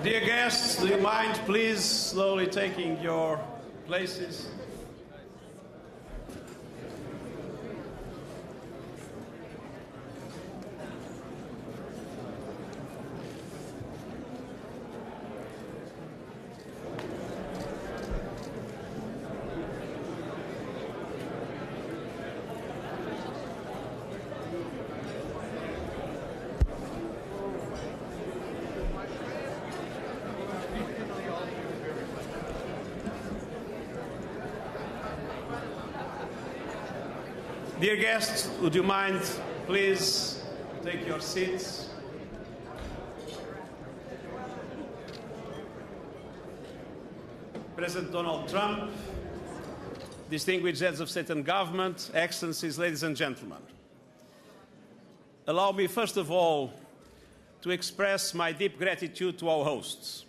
Dear guests, do you mind please slowly taking your places? Dear guests, would you mind please take your seats? President Donald Trump, distinguished heads of state and government, excellencies, ladies and gentlemen. Allow me first of all to express my deep gratitude to our hosts,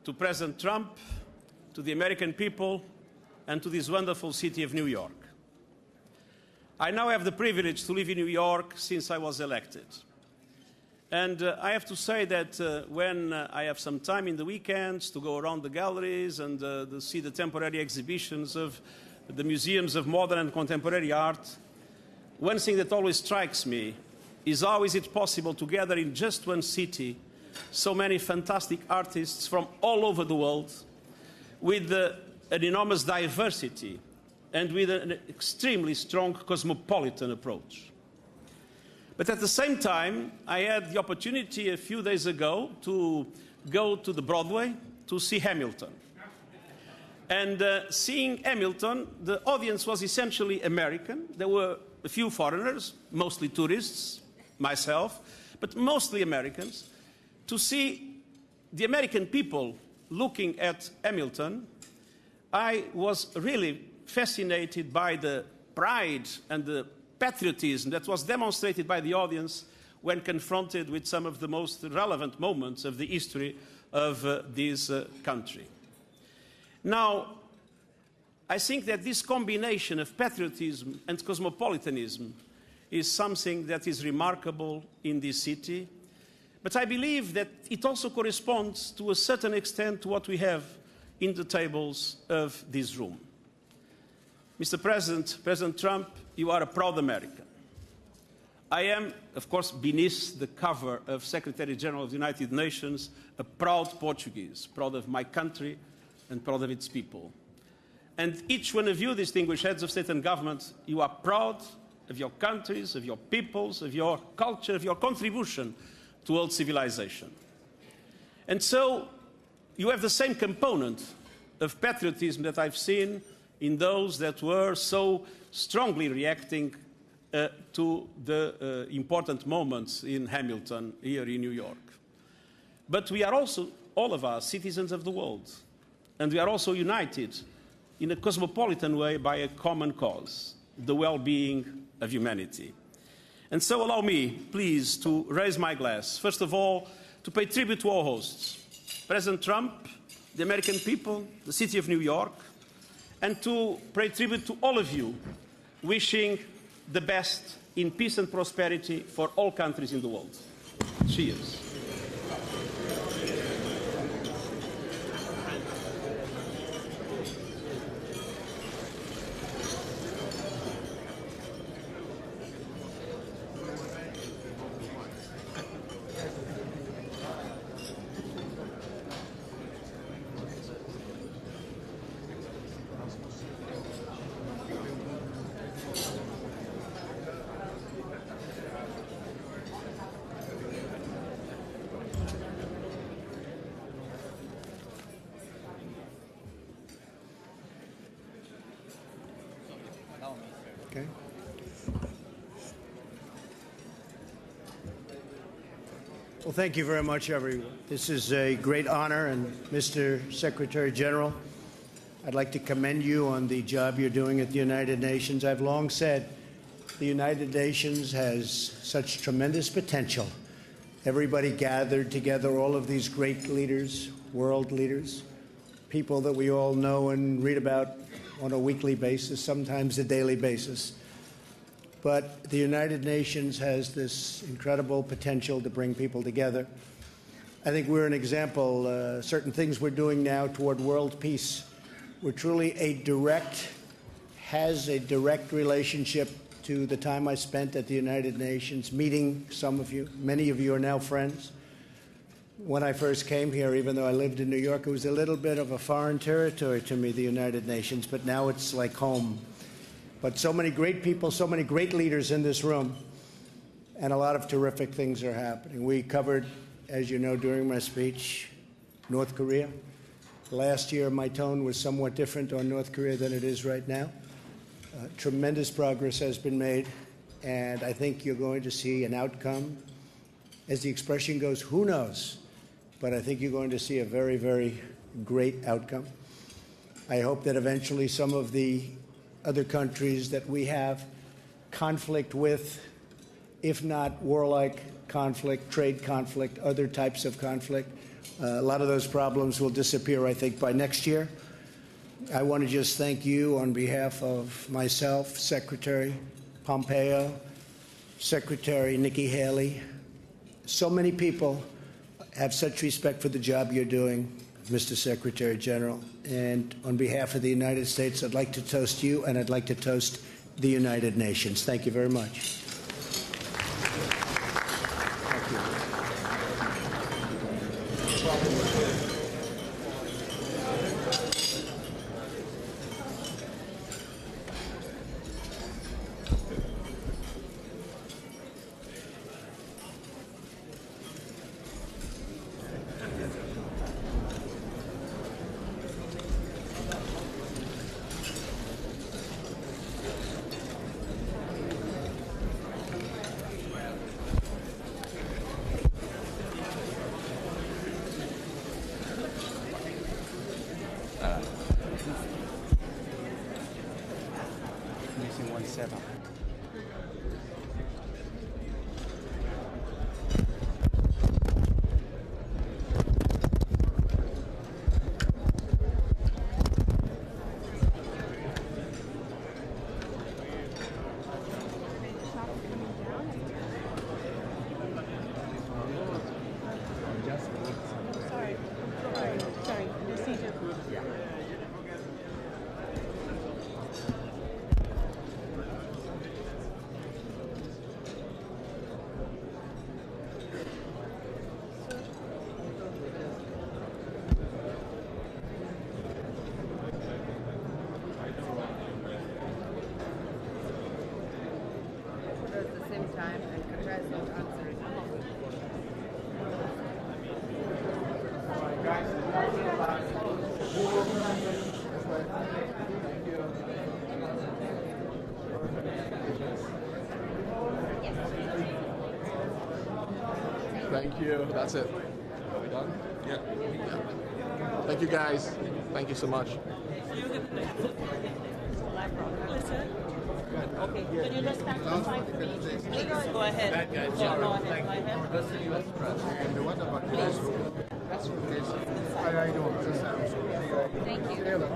to President Trump, to the American people, and to this wonderful city of New York. I now have the privilege to live in New York since I was elected. And I have to say that when I have some time in the weekends to go around the galleries and to see the temporary exhibitions of the museums of modern and contemporary art, one thing that always strikes me is how is it possible to gather in just one city so many fantastic artists from all over the world with an enormous diversity and with an extremely strong cosmopolitan approach. But at the same time, I had the opportunity a few days ago to go to the Broadway to see Hamilton. And seeing Hamilton, the audience was essentially American. There were a few foreigners, mostly tourists, myself, but mostly Americans. To see the American people looking at Hamilton, I was really fascinated by the pride and the patriotism that was demonstrated by the audience when confronted with some of the most relevant moments of the history of this country. Now, I think that this combination of patriotism and cosmopolitanism is something that is remarkable in this city, but I believe that it also corresponds to a certain extent to what we have in the tables of this room. Mr. President, President Trump, you are a proud American. I am, of course, beneath the cover of Secretary General of the United Nations, a proud Portuguese, proud of my country and proud of its people. And each one of you, distinguished heads of state and government, you are proud of your countries, of your peoples, of your culture, of your contribution to world civilization. And so you have the same component of patriotism that I've seen in those that were so strongly reacting to the important moments in Hamilton here in New York. But we are also, all of us, citizens of the world. And we are also united in a cosmopolitan way by a common cause, the well-being of humanity. And so allow me, please, to raise my glass, first of all, to pay tribute to our hosts, President Trump, the American people, the city of New York, and to pay tribute to all of you, wishing the best in peace and prosperity for all countries in the world. Cheers. Okay. Well, thank you very much, everyone. This is a great honor, and Mr. Secretary General, I'd like to commend you on the job you're doing at the United Nations. I've long said the United Nations has such tremendous potential. Everybody gathered together, all of these great leaders, world leaders, people that we all know and read about on a weekly basis, sometimes a daily basis. But the United Nations has this incredible potential to bring people together. I think we're an example. Certain things we're doing now toward world peace. We're truly has a direct relationship to the time I spent at the United Nations, meeting some of you. Many of you are now friends. When I first came here, even though I lived in New York, it was a little bit of a foreign territory to me, the United Nations, but now it's like home. But so many great people, so many great leaders in this room, and a lot of terrific things are happening. We covered, as you know, during my speech, North Korea. Last year, my tone was somewhat different on North Korea than it is right now. Tremendous progress has been made, and I think you're going to see an outcome. As the expression goes, who knows? But I think you're going to see a very, very great outcome. I hope that eventually some of the other countries that we have conflict with, if not warlike conflict, trade conflict, other types of conflict, a lot of those problems will disappear, I think, by next year. I want to just thank you on behalf of myself, Secretary Pompeo, Secretary Nikki Haley. So many people have such respect for the job you're doing, Mr. Secretary General. And on behalf of the United States, I'd like to toast you, and I'd like to toast the United Nations. Thank you very much. Thank you. That's it. Are we done? Yeah. Thank you, guys. Thank you so much. Okay, can you just stand aside for me? Please go ahead. Yeah, go ahead. That's the U.S. press. And what about the press? That's okay. How are you doing? Thank you. Taylor,